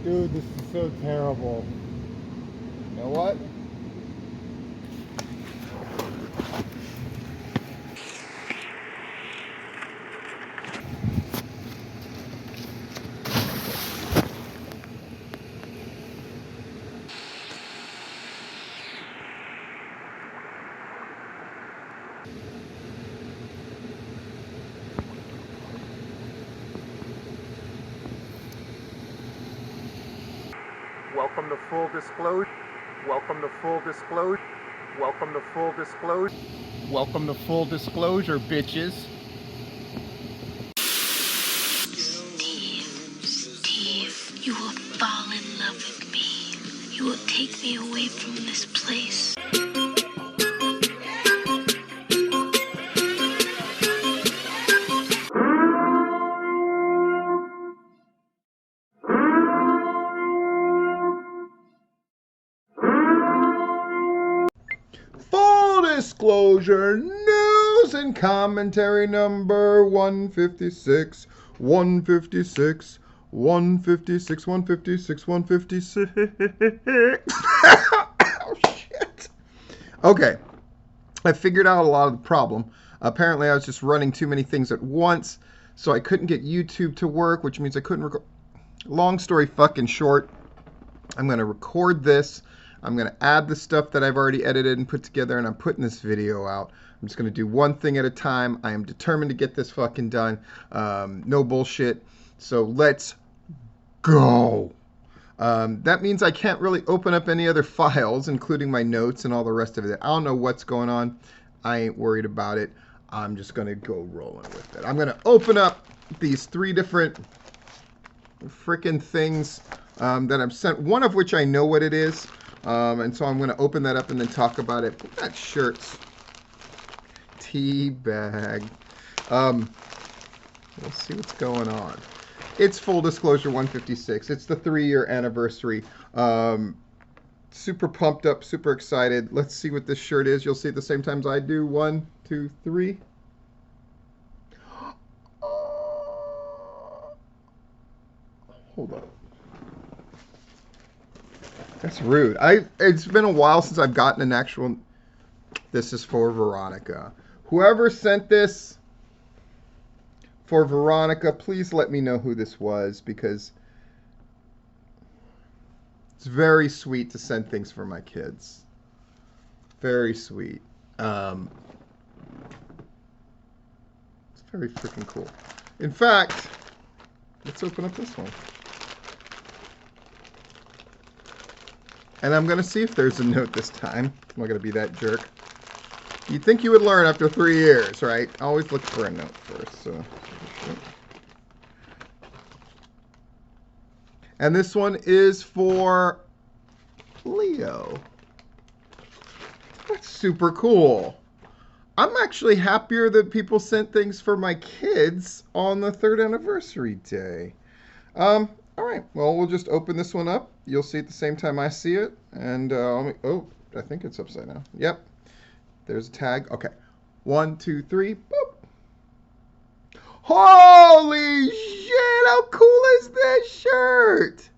Dude, this is so terrible. You know what? Welcome to full disclosure. Welcome to full disclosure. Welcome to full disclosure. Welcome to full disclosure, bitches. Steve, you will fall in love with me. You will take me away from this place. Full disclosure news and commentary number 156, 156, 156, 156, 156. Oh, shit. Okay. I figured out a lot of the problem. Apparently, I was just running too many things at once, so I couldn't get YouTube to work, which means I couldn't record. Long story fucking short, I'm going to record this. I'm going to add the stuff that I've already edited and put together, and I'm putting this video out. I'm just going to do one thing at a time. I am determined to get this fucking done. No bullshit. So let's go. That means I can't really open up any other files, including my notes and all the rest of it. I don't know what's going on. I ain't worried about it. I'm just going to go rolling with it. I'm going to open up these 3 different freaking things that I've sent, one of which I know what it is. And so I'm going to open that up and then talk about it. Put that shirts. Tea bag. We'll see what's going on. It's full disclosure 156. It's the 3-year anniversary. Super pumped up, super excited. Let's see what this shirt is. You'll see at the same time as I do. 1, 2, 3. Hold up. That's rude. It's been a while since I've gotten an actual. This is for Veronica. Whoever sent this for Veronica, please let me know who this was, because it's very sweet to send things for my kids. Very sweet. It's very freaking cool. In fact, let's open up this one. And I'm going to see if there's a note this time. I'm not going to be that jerk. You'd think you would learn after 3 years, right? Always look for a note first. So. And this one is for Leo. That's super cool. I'm actually happier that people sent things for my kids on the 3rd anniversary day. All right, well, we'll just open this one up. You'll see at the same time I see it. And, oh, I think it's upside down. Yep. There's a tag. Okay. 1, 2, 3. Boop. Holy shit, how cool is this shirt?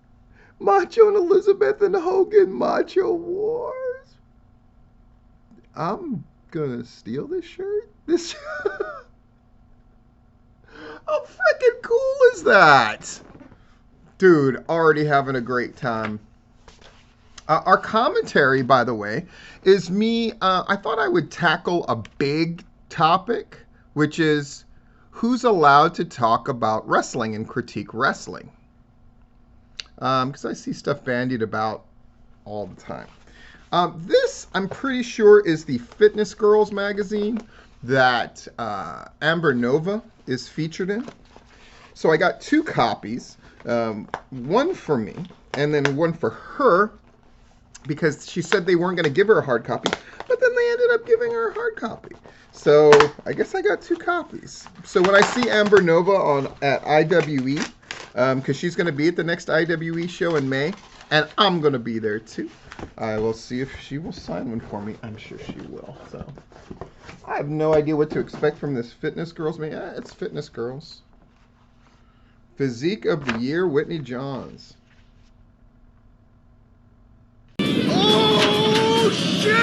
Macho and Elizabeth and Hogan Macho Wars. I'm gonna steal this shirt. This. How freaking cool is that? Dude, already having a great time. Our commentary, by the way, is me. I thought I would tackle a big topic, which is who's allowed to talk about wrestling and critique wrestling. Because I see stuff bandied about all the time. This, I'm pretty sure, is the Fitness Girls magazine that Amber Nova is featured in. So I got 2 copies. One for me and then one for her, because she said they weren't going to give her a hard copy, but then they ended up giving her a hard copy. So I guess I got 2 copies. So when I see Amber Nova at IWE, because she's going to be at the next IWE show in May, and I'm going to be there too, I will see if she will sign one for me. I'm sure she will. So I have no idea what to expect from this Fitness Girls. It's Fitness Girls. Physique of the Year, Whitney Johns. Oh, shit!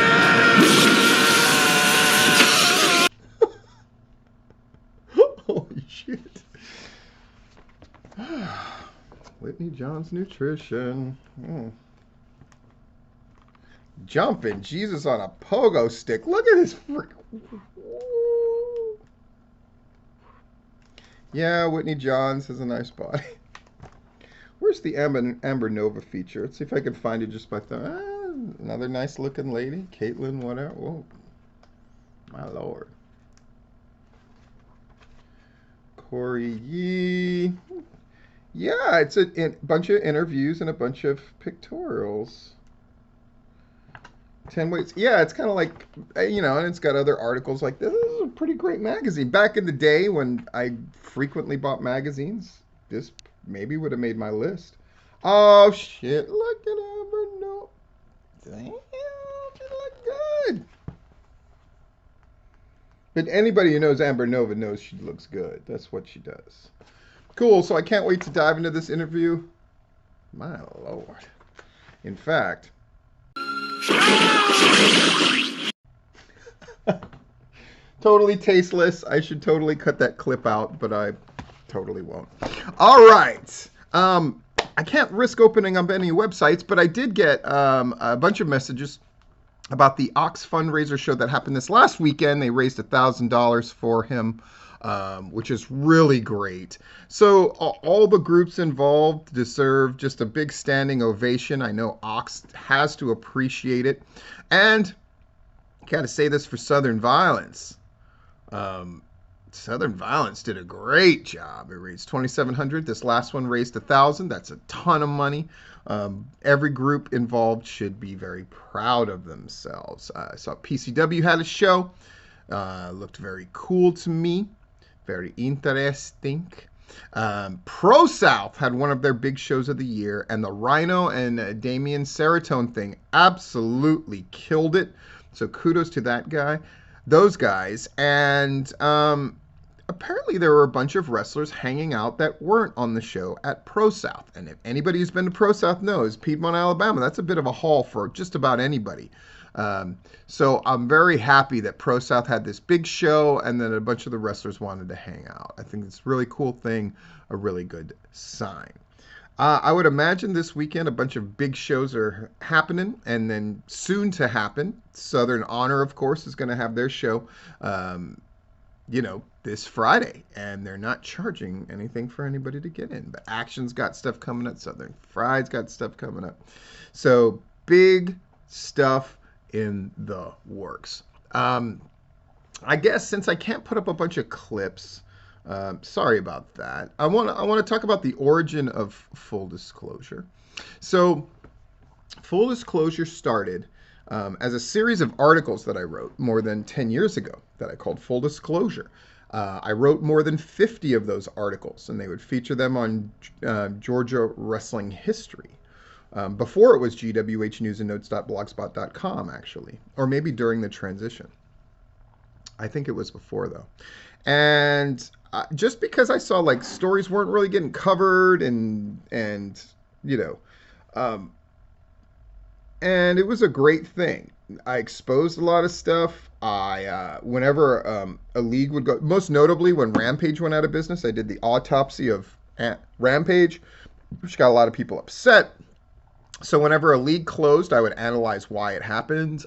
Holy shit. Whitney John's Nutrition. Jumping Jesus on a pogo stick. Look at this freak. Yeah, Whitney Johns has a nice body. Where's the Amber Nova feature? Let's see if I can find it just by another nice looking lady. Caitlin, whatever. Whoa. My lord. Corey Yee. Yeah, it's a bunch of interviews and a bunch of pictorials. 10 Weights. Yeah, it's kind of like, and it's got other articles like this. This is a pretty great magazine. Back in the day when I frequently bought magazines, this maybe would have made my list. Oh, shit. Look at Amber Nova. Damn, she look good. But anybody who knows Amber Nova knows she looks good. That's what she does. Cool, so I can't wait to dive into this interview. My lord. In fact... Totally tasteless. I should totally cut that clip out, but I totally won't. All right. I can't risk opening up any websites, but I did get a bunch of messages about the Ox fundraiser show that happened this last weekend. They raised $1,000 for him, which is really great. So all the groups involved deserve just a big standing ovation. I know Ox has to appreciate it. And I gotta say this for Southern Violence. Southern Violence did a great job. It raised $2,700. This last one raised $1,000. That's a ton of money. Every group involved should be very proud of themselves. I saw PCW had a show. Looked very cool to me. Very interesting. Pro South had one of their big shows of the year, and the Rhino and Damien Serotonin thing absolutely killed it. So kudos to those guys. And apparently there were a bunch of wrestlers hanging out that weren't on the show at Pro South. And if anybody who's been to Pro South knows, Piedmont, Alabama, that's a bit of a haul for just about anybody. So I'm very happy that Pro South had this big show and then a bunch of the wrestlers wanted to hang out. I think it's a really cool thing, a really good sign. I would imagine this weekend a bunch of big shows are happening and then soon to happen. Southern Honor, of course, is going to have their show, this Friday. And they're not charging anything for anybody to get in. But Action's got stuff coming up. Southern Fried's got stuff coming up. So big stuff in the works. I guess since I can't put up a bunch of clips, sorry about that. I want to talk about the origin of Full Disclosure. So Full Disclosure started as a series of articles that I wrote more than 10 years ago that I called Full Disclosure. I wrote more than 50 of those articles, and they would feature them on Georgia wrestling history. Before it was gwhnewsandnotes.blogspot.com, actually, or maybe during the transition. I think it was before, though. And just because I saw like stories weren't really getting covered and and it was a great thing. I exposed a lot of stuff. Whenever a league would go, most notably when Rampage went out of business, I did the autopsy of Rampage, which got a lot of people upset. So whenever a league closed, I would analyze why it happened.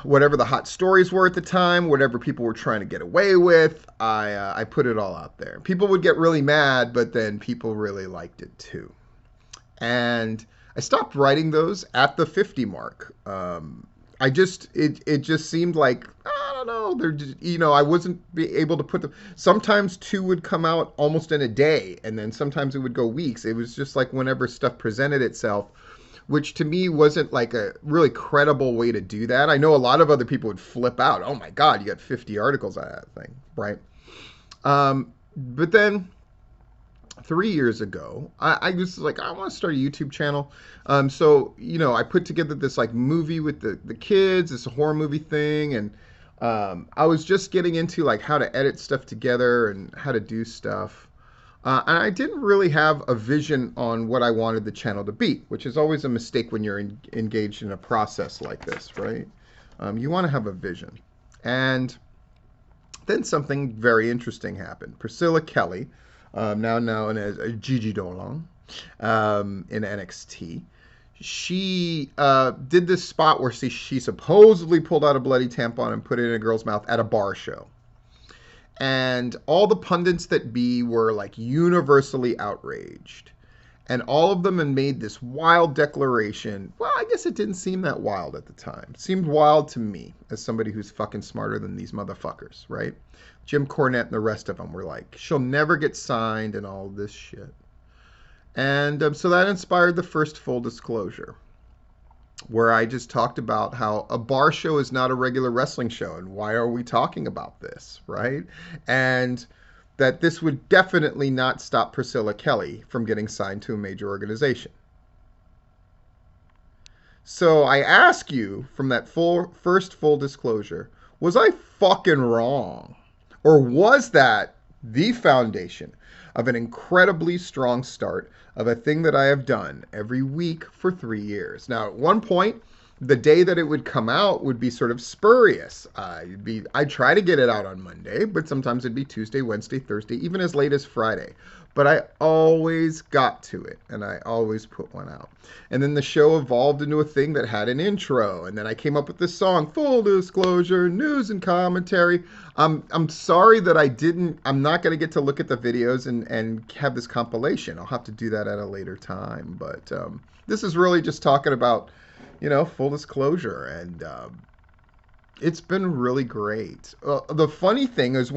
Whatever the hot stories were at the time, whatever people were trying to get away with, I put it all out there. People would get really mad, but then people really liked it too. And I stopped writing those at the 50 mark. It just seemed like, I don't know, they're just, I wasn't able to put them. Sometimes two would come out almost in a day, and then sometimes it would go weeks. It was just like whenever stuff presented itself, which to me wasn't like a really credible way to do that. I know a lot of other people would flip out. Oh my God, you got 50 articles on that thing, right? But then 3 years ago, I was like, I want to start a YouTube channel. So, I put together this like movie with the kids, this horror movie thing. And I was just getting into like how to edit stuff together and how to do stuff. And I didn't really have a vision on what I wanted the channel to be, which is always a mistake when you're engaged in a process like this, right? You want to have a vision. And then something very interesting happened. Priscilla Kelly, now known as Gigi Dolan, in NXT, she did this spot where she supposedly pulled out a bloody tampon and put it in a girl's mouth at a bar show. And all the pundits that be were like universally outraged. And all of them had made this wild declaration. Well, I guess it didn't seem that wild at the time. It seemed wild to me as somebody who's fucking smarter than these motherfuckers, right? Jim Cornette and the rest of them were like, she'll never get signed and all this shit. And so that inspired the first full disclosure, where I just talked about how a bar show is not a regular wrestling show and why are we talking about this, right? And that this would definitely not stop Priscilla Kelly from getting signed to a major organization. So I ask you from that first full disclosure, was I fucking wrong? Or was that the foundation of an incredibly strong start of a thing that I have done every week for 3 years? Now, at one point, the day that it would come out would be sort of spurious. I'd try to get it out on Monday, but sometimes it'd be Tuesday, Wednesday, Thursday, even as late as Friday. But I always got to it, and I always put one out. And then the show evolved into a thing that had an intro, and then I came up with this song, Full Disclosure, News and Commentary. I'm sorry that I'm not going to get to look at the videos and have this compilation. I'll have to do that at a later time. But this is really just talking about, full disclosure, and it's been really great. The funny thing is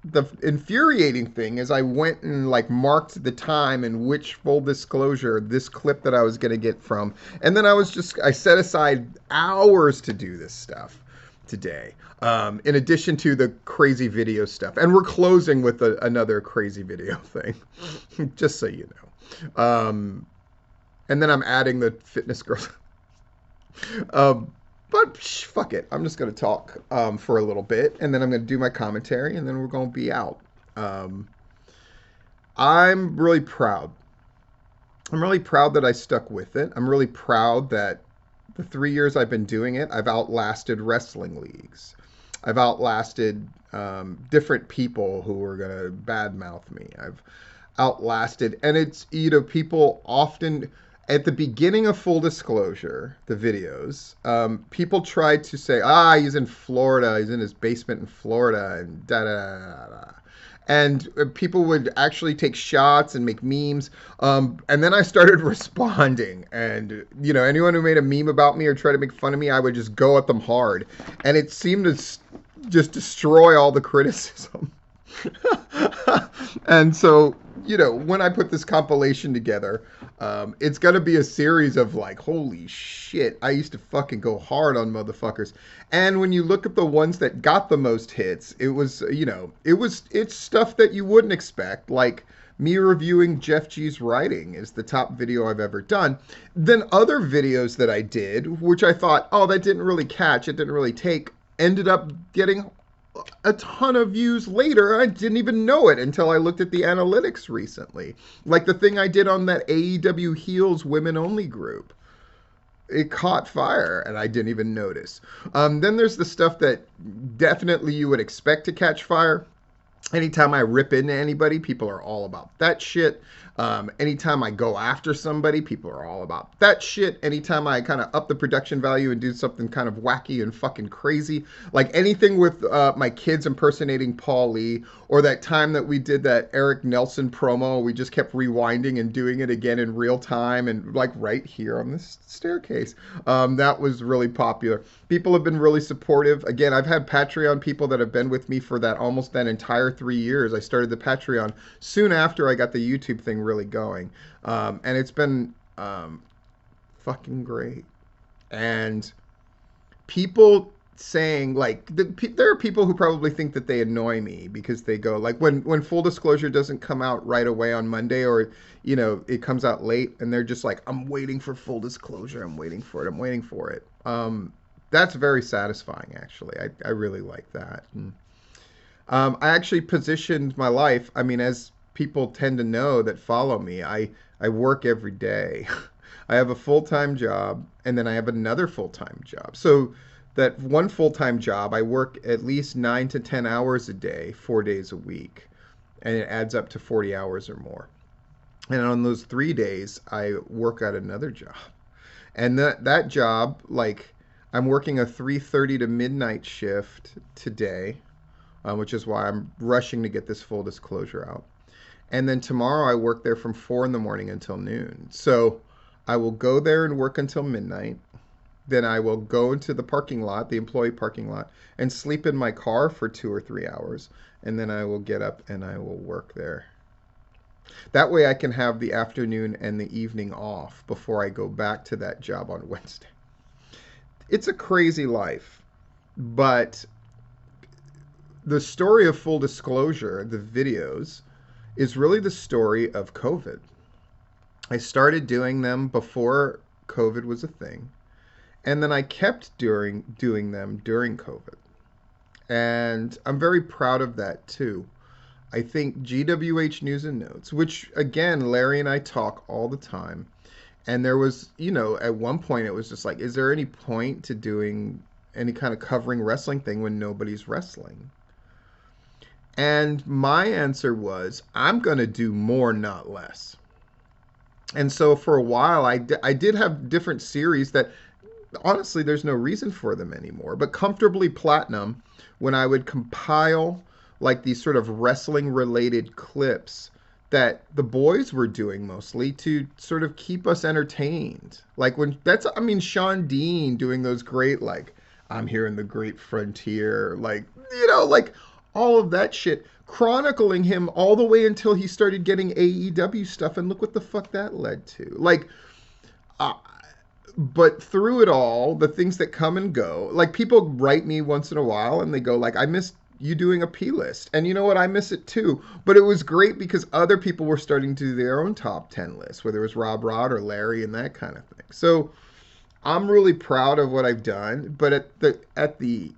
the infuriating thing is I went and like marked the time in which full disclosure this clip that I was going to get from, and then I set aside hours to do this stuff today, in addition to the crazy video stuff, and we're closing with another crazy video thing, just so you know. And then I'm adding the fitness girls. But fuck it. I'm just going to talk for a little bit, and then I'm going to do my commentary, and then we're going to be out. I'm really proud. I'm really proud that I stuck with it. I'm really proud that the 3 years I've been doing it, I've outlasted wrestling leagues. I've outlasted different people who were going to badmouth me. I've outlasted, and it's, people often, at the beginning of full disclosure, the videos, people tried to say, he's in Florida, he's in his basement in Florida, and da-da-da-da-da. And people would actually take shots and make memes. And then I started responding. And, anyone who made a meme about me or tried to make fun of me, I would just go at them hard. And it seemed to just destroy all the criticism. And so, when I put this compilation together, it's going to be a series of like, holy shit, I used to fucking go hard on motherfuckers. And when you look at the ones that got the most hits, it's stuff that you wouldn't expect. Like me reviewing Jeff G's writing is the top video I've ever done. Then other videos that I did, which I thought, that didn't really catch, it didn't really take, ended up getting a ton of views later. I didn't even know it until I looked at the analytics recently. Like the thing I did on that AEW Heels Women Only group. It caught fire and I didn't even notice. Then there's the stuff that definitely you would expect to catch fire. Anytime I rip into anybody, people are all about that shit. Anytime I go after somebody, people are all about that shit. Anytime I kind of up the production value and do something kind of wacky and fucking crazy, like anything with my kids impersonating Paul Lee, or that time that we did that Eric Nelson promo, we just kept rewinding and doing it again in real time and like right here on this staircase. That was really popular. People have been really supportive. Again, I've had Patreon people that have been with me for almost that entire 3 years. I started the Patreon soon after I got the YouTube thing really going. And it's been fucking great. And people saying, like, there are people who probably think that they annoy me because they go, like, when full disclosure doesn't come out right away on Monday, or, it comes out late, and they're just like, I'm waiting for full disclosure. I'm waiting for it. That's very satisfying, actually. I really like that. And I actually positioned my life. I mean, as people tend to know that follow me, I work every day. I have a full-time job and then I have another full-time job. So that one full-time job, I work at least 9 to 10 hours a day, 4 days a week, and it adds up to 40 hours or more. And on those 3 days, I work at another job. And that job, like, I'm working a 3:30 to midnight shift today, which is why I'm rushing to get this full disclosure out. And then tomorrow I work there from 4 in the morning until noon. So I will go there and work until midnight. Then I will go into the parking lot, the employee parking lot, and sleep in my car for 2 or 3 hours. And then I will get up and I will work there. That way I can have the afternoon and the evening off before I go back to that job on Wednesday. It's a crazy life, but the story of full disclosure, the videos, is really the story of COVID. I started doing them before COVID was a thing, and then I kept doing them during COVID. And I'm very proud of that too. I think GWH News and Notes, which again, Larry and I talk all the time. And there was, at one point it was just like, is there any point to doing any kind of covering wrestling thing when nobody's wrestling? And my answer was, I'm going to do more, not less. And so for a while, I did have different series that honestly, there's no reason for them anymore. But Comfortably Platinum, when I would compile like these sort of wrestling related clips that the boys were doing mostly to sort of keep us entertained. Like I mean, Sean Dean doing those great, like, I'm here in the great frontier, like, like all of that shit, chronicling him all the way until he started getting AEW stuff. And look what the fuck that led to. Like, uh, but through it all, the things that come and go, like people write me once in a while and they go like, I missed you doing a P list. And you know what? I miss it too. But it was great because other people were starting to do their own top 10 lists, whether it was Rob Rod or Larry and that kind of thing. So I'm really proud of what I've done. But at the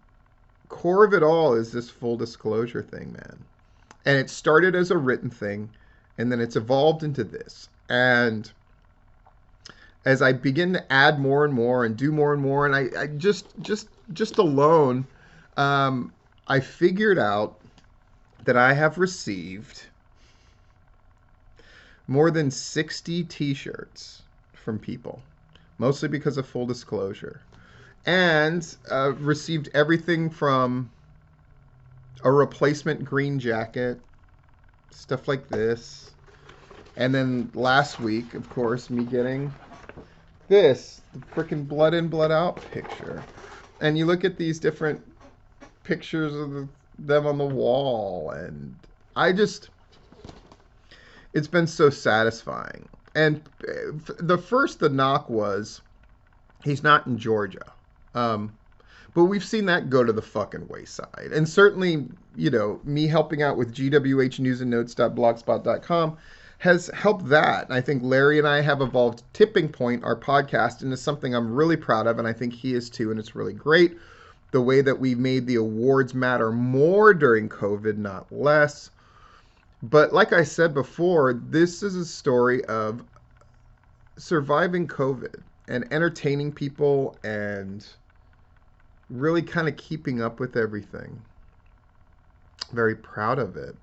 core of it all is this full disclosure thing, man. And it started as a written thing and then it's evolved into this. And as I begin to add more and more and do more and more, and I just alone, I figured out that I have received more than 60 T-shirts from people, mostly because of full disclosure, and received everything from a replacement green jacket, stuff like this, and then last week, of course, me getting this, the freaking blood in, blood out picture. And you look at these different pictures of them on the wall, and it's been so satisfying. And the knock was, he's not in Georgia. But we've seen that go to the fucking wayside. And certainly, me helping out with gwhnewsandnotes.blogspot.com has helped that. I think Larry and I have evolved Tipping Point, our podcast, into something I'm really proud of, and I think he is too, and it's really great. The way that we made the awards matter more during COVID, not less. But like I said before, this is a story of surviving COVID and entertaining people and really kind of keeping up with everything. Very proud of it.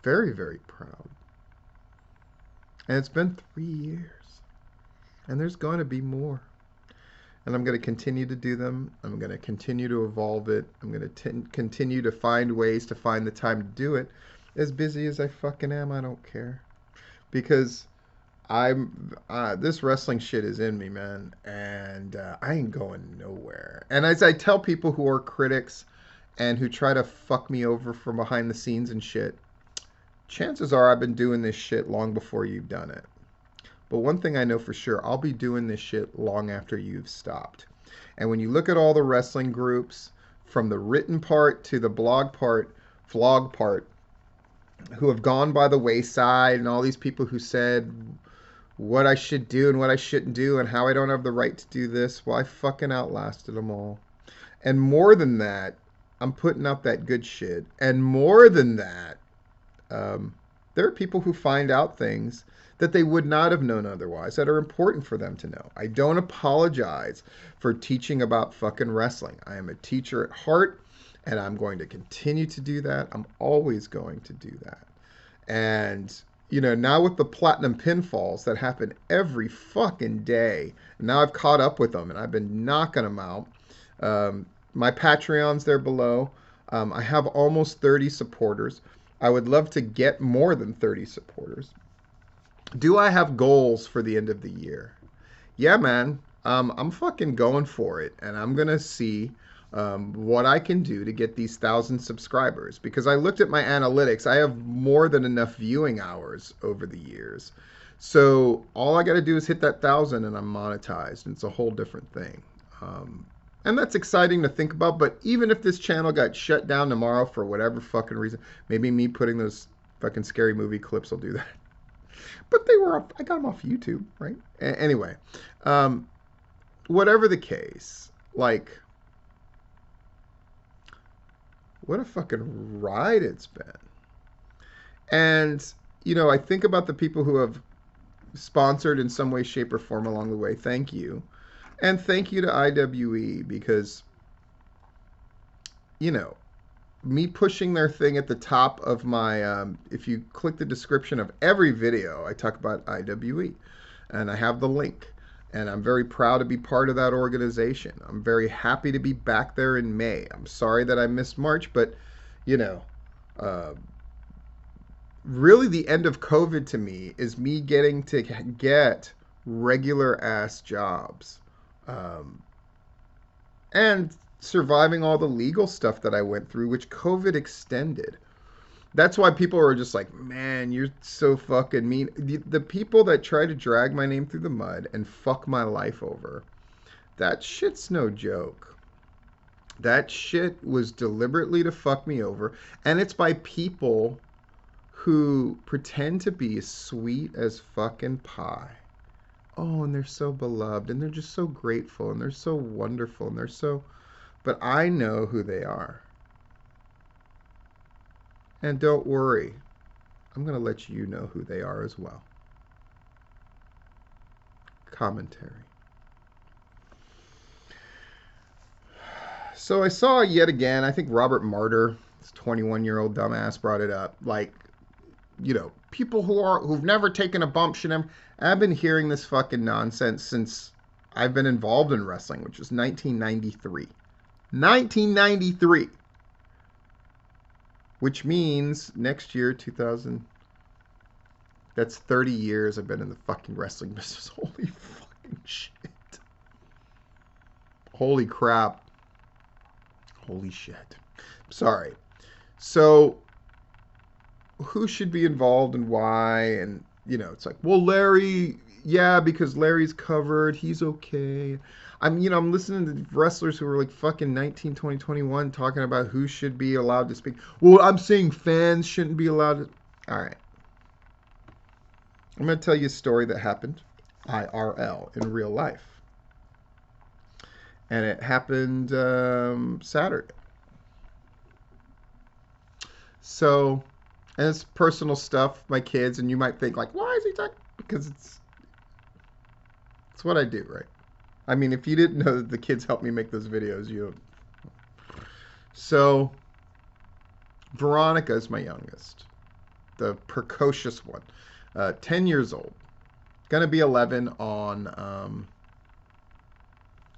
Very, very proud. And it's been 3 years. And there's going to be more. And I'm going to continue to do them. I'm going to continue to evolve it. I'm going to continue to find ways to find the time to do it. As busy as I fucking am, I don't care. Because this wrestling shit is in me, man. And I ain't going nowhere. And as I tell people who are critics and who try to fuck me over from behind the scenes and shit, chances are I've been doing this shit long before you've done it. But one thing I know for sure, I'll be doing this shit long after you've stopped. And when you look at all the wrestling groups, from the written part to the vlog part, who have gone by the wayside, and all these people who said what I should do and what I shouldn't do and how I don't have the right to do this, well, I fucking outlasted them all. And more than that, I'm putting out that good shit. And more than that, um, there are people who find out things that they would not have known otherwise that are important for them to know. I don't apologize for teaching about fucking wrestling. I am a teacher at heart, and I'm going to continue to do that. I'm always going to do that. And, now with the platinum pinfalls that happen every fucking day, now I've caught up with them and I've been knocking them out. My Patreon's there below. I have almost 30 supporters. I would love to get more than 30 supporters. Do I have goals for the end of the year? Yeah, man. I'm fucking going for it, and I'm gonna see what I can do to get these 1,000 subscribers. Because I looked at my analytics, I have more than enough viewing hours over the years. So all I got to do is hit that 1,000, and I'm monetized. And it's a whole different thing. And that's exciting to think about. But even if this channel got shut down tomorrow for whatever fucking reason, maybe me putting those fucking scary movie clips will do that. But they were I got them off YouTube, right? Anyway, whatever the case, like, what a fucking ride it's been. And, I think about the people who have sponsored in some way, shape, or form along the way. Thank you. And thank you to IWE because, me pushing their thing at the top of my, if you click the description of every video, I talk about IWE. And I have the link. And I'm very proud to be part of that organization. I'm very happy to be back there in May. I'm sorry that I missed March, but, really the end of COVID to me is me getting to get regular ass jobs. And surviving all the legal stuff that I went through, which COVID extended. That's why people are just like, man, you're so fucking mean. The people that try to drag my name through the mud and fuck my life over, that shit's no joke. That shit was deliberately to fuck me over. And it's by people who pretend to be as sweet as fucking pie. Oh, and they're so beloved, and they're just so grateful, and they're so wonderful, and they're so... But I know who they are. And don't worry, I'm going to let you know who they are as well. Commentary. So I saw yet again, I think Robert Martyr, this 21-year-old dumbass, brought it up. Like, people who've never taken a bump should never... I've been hearing this fucking nonsense since I've been involved in wrestling, which was 1993. 1993. Which means next year, 2000, that's 30 years I've been in the fucking wrestling business. Holy fucking shit. Holy crap. Holy shit. Sorry. So, who should be involved and why? And, it's like, well, Larry, yeah, because Larry's covered. He's okay. I'm listening to wrestlers who are like fucking 19, 20, 21 talking about who should be allowed to speak. Well, I'm saying fans shouldn't be allowed to. All right. I'm going to tell you a story that happened IRL in real life. And it happened Saturday. So, and it's personal stuff, my kids, and you might think like, why is he talking? Because it's what I do, right? I mean, if you didn't know that the kids helped me make those videos, So, Veronica is my youngest, the precocious one, 10 years old, gonna be 11 on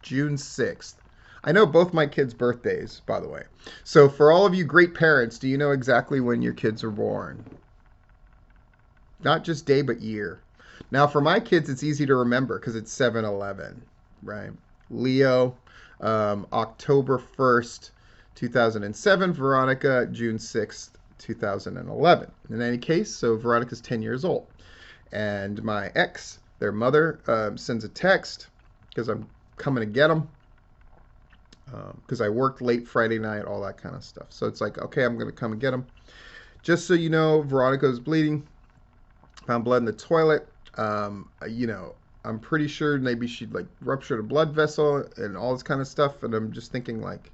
June 6th. I know both my kids' birthdays, by the way. So for all of you great parents, do you know exactly when your kids were born? Not just day, but year. Now, for my kids, it's easy to remember because it's 7/11, right? Leo, October 1st, 2007. Veronica, June 6th, 2011. In any case, so Veronica's 10 years old. And my ex, their mother, sends a text because I'm coming to get them. Because I worked late Friday night, all that kind of stuff. So it's like, okay, I'm going to come and get them. Just so you know, Veronica's bleeding. Found blood in the toilet. I'm pretty sure maybe she'd like ruptured a blood vessel and all this kind of stuff. And I'm just thinking like,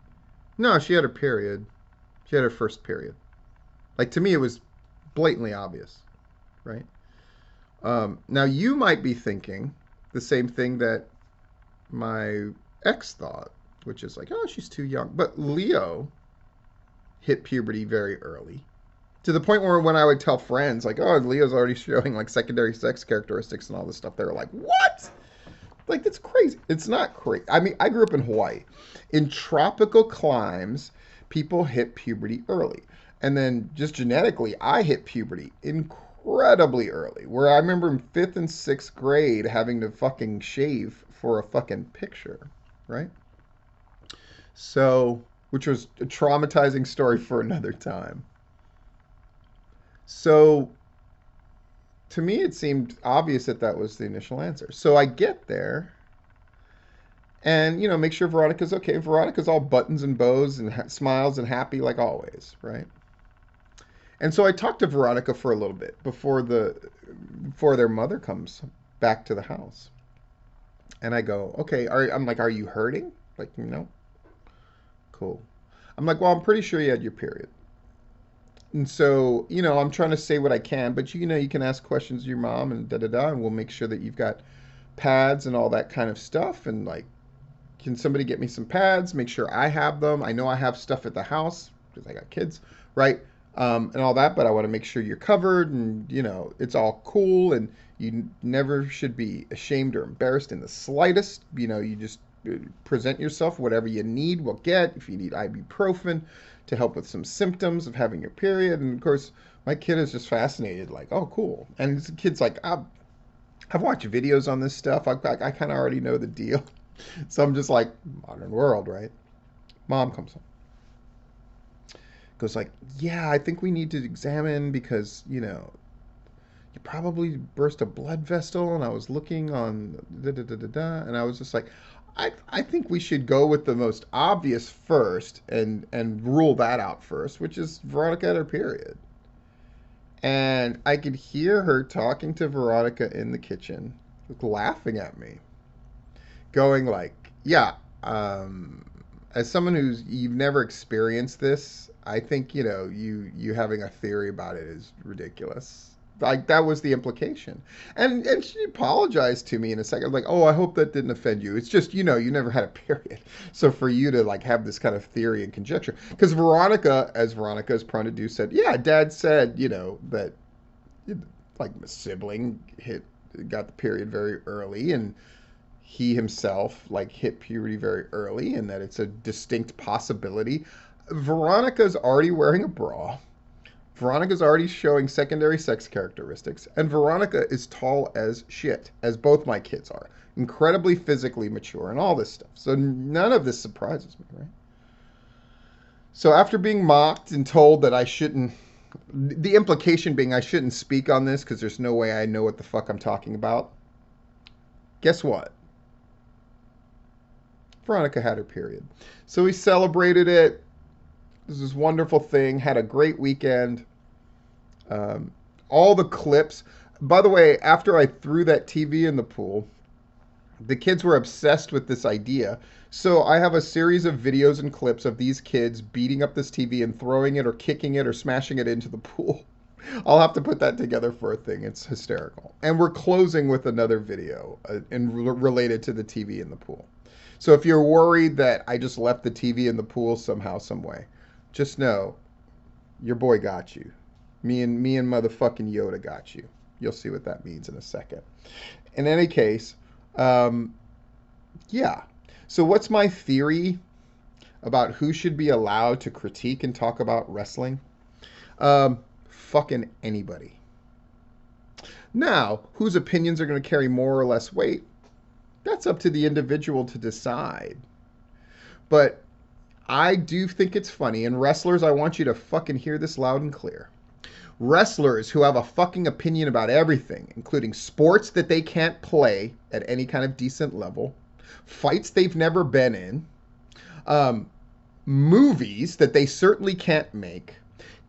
No, she had her period. She had her first period. Like, to me, it was blatantly obvious, right? Now, you might be thinking the same thing that my ex thought, which is like, oh, she's too young. But Leo hit puberty very early, to the point where when I would tell friends, like, oh, Leo's already showing like secondary sex characteristics and all this stuff, they were like, what? Like, that's crazy. It's not crazy. I mean, I grew up in Hawaii. In tropical climes, people hit puberty early. And then just genetically, I hit puberty incredibly early. Where I remember in fifth and sixth grade having to fucking shave for a fucking picture, right? So, which was a traumatizing story for another time. So, to me, it seemed obvious that that was the initial answer. So I get there and, make sure Veronica's okay. Veronica's all buttons and bows and smiles and happy like always, right? And so I talked to Veronica for a little bit before their mother comes back to the house. And I go, okay, I'm like, are you hurting? Like, no. Cool. I'm like, well, I'm pretty sure you had your period. And so, I'm trying to say what I can, but you can ask questions to your mom and da da da, and we'll make sure that you've got pads and all that kind of stuff. And like, can somebody get me some pads? Make sure I have them. I know I have stuff at the house because I got kids, right? And all that, but I want to make sure you're covered and, it's all cool and you never should be ashamed or embarrassed in the slightest. You just present yourself, whatever you need, we'll get. If you need ibuprofen to help with some symptoms of having your period. And of course, my kid is just fascinated, like, oh, cool. And the kid's like, I've watched videos on this stuff. I kind of already know the deal. So I'm just like, modern world, right? Mom comes home. Goes like, yeah, I think we need to examine because, you probably burst a blood vessel. And I was looking on da da da da da. And I was just like, I think we should go with the most obvious first and rule that out first, which is Veronica at her period. And I could hear her talking to Veronica in the kitchen, laughing at me, going like, yeah, as someone you've never experienced this, I think, you having a theory about it is ridiculous. Like, that was the implication. And she apologized to me in a second, like, oh, I hope that didn't offend you. It's just, you never had a period. So for you to like have this kind of theory and conjecture, because Veronica, as Veronica is prone to do, said, yeah, Dad said, that like a sibling got the period very early, and he himself like hit puberty very early, and that it's a distinct possibility. Veronica's already wearing a bra. Veronica's already showing secondary sex characteristics, and Veronica is tall as shit, as both my kids are. Incredibly physically mature and all this stuff. So none of this surprises me, right? So after being mocked and told that I shouldn't, the implication being I shouldn't speak on this because there's no way I know what the fuck I'm talking about, guess what? Veronica had her period. So we celebrated it. This was wonderful thing. Had a great weekend. All the clips. By the way, after I threw that TV in the pool, the kids were obsessed with this idea. So I have a series of videos and clips of these kids beating up this TV and throwing it or kicking it or smashing it into the pool. I'll have to put that together for a thing. It's hysterical. And we're closing with another video related to the TV in the pool. So if you're worried that I just left the TV in the pool somehow, some way, just know your boy got you. Me and motherfucking Yoda got you. You'll see what that means in a second. In any case, yeah. So what's my theory about who should be allowed to critique and talk about wrestling? Fucking anybody. Now, whose opinions are going to carry more or less weight? That's up to the individual to decide. But I do think it's funny, and wrestlers, I want you to fucking hear this loud and clear. Wrestlers who have a fucking opinion about everything, including sports that they can't play at any kind of decent level, fights they've never been in, movies that they certainly can't make,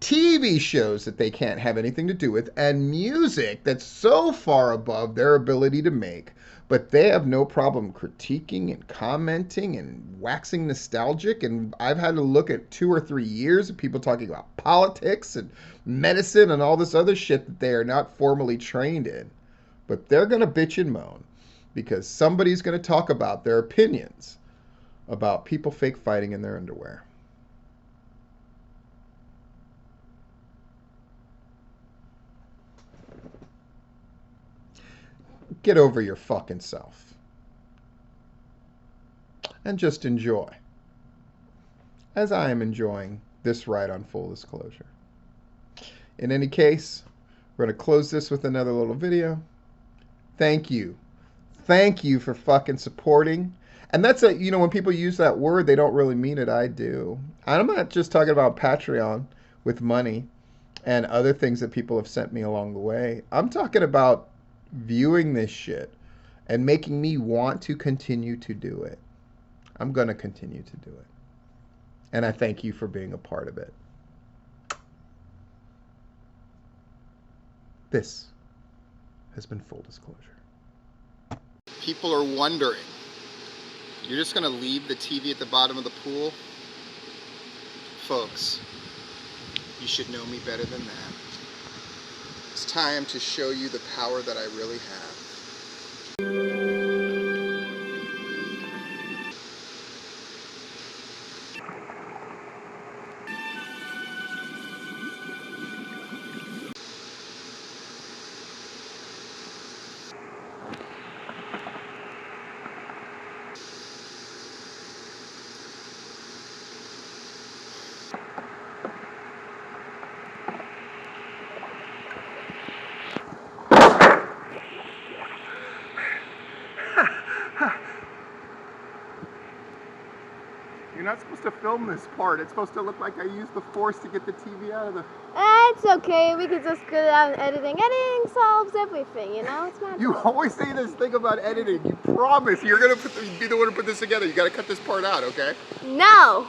TV shows that they can't have anything to do with, and music that's so far above their ability to make. But they have no problem critiquing and commenting and waxing nostalgic. And I've had to look at 2 or 3 years of people talking about politics and medicine and all this other shit that they are not formally trained in. But they're going to bitch and moan because somebody's going to talk about their opinions about people fake fighting in their underwear. Get over your fucking self and just enjoy, as I am enjoying this ride on full disclosure. In any case, we're going to close this with another little video. Thank you. Thank you for fucking supporting. And that's when people use that word, they don't really mean it. I do. I'm not just talking about Patreon with money and other things that people have sent me along the way. I'm talking about viewing this shit and making me want to continue to do it. I'm going to continue to do it. And I thank you for being a part of it. This has been Full Disclosure. People are wondering, you're just going to leave the TV at the bottom of the pool? Folks, you should know me better than that. It's time to show you the power that I really have. You're not supposed to film this part. It's supposed to look like I used the force to get the TV out of the... It's okay. We can just cut it out and editing. Editing solves everything, you know? It's not You always say this thing about editing. You promise you're going to be the one to put this together. You got to cut this part out, okay? No!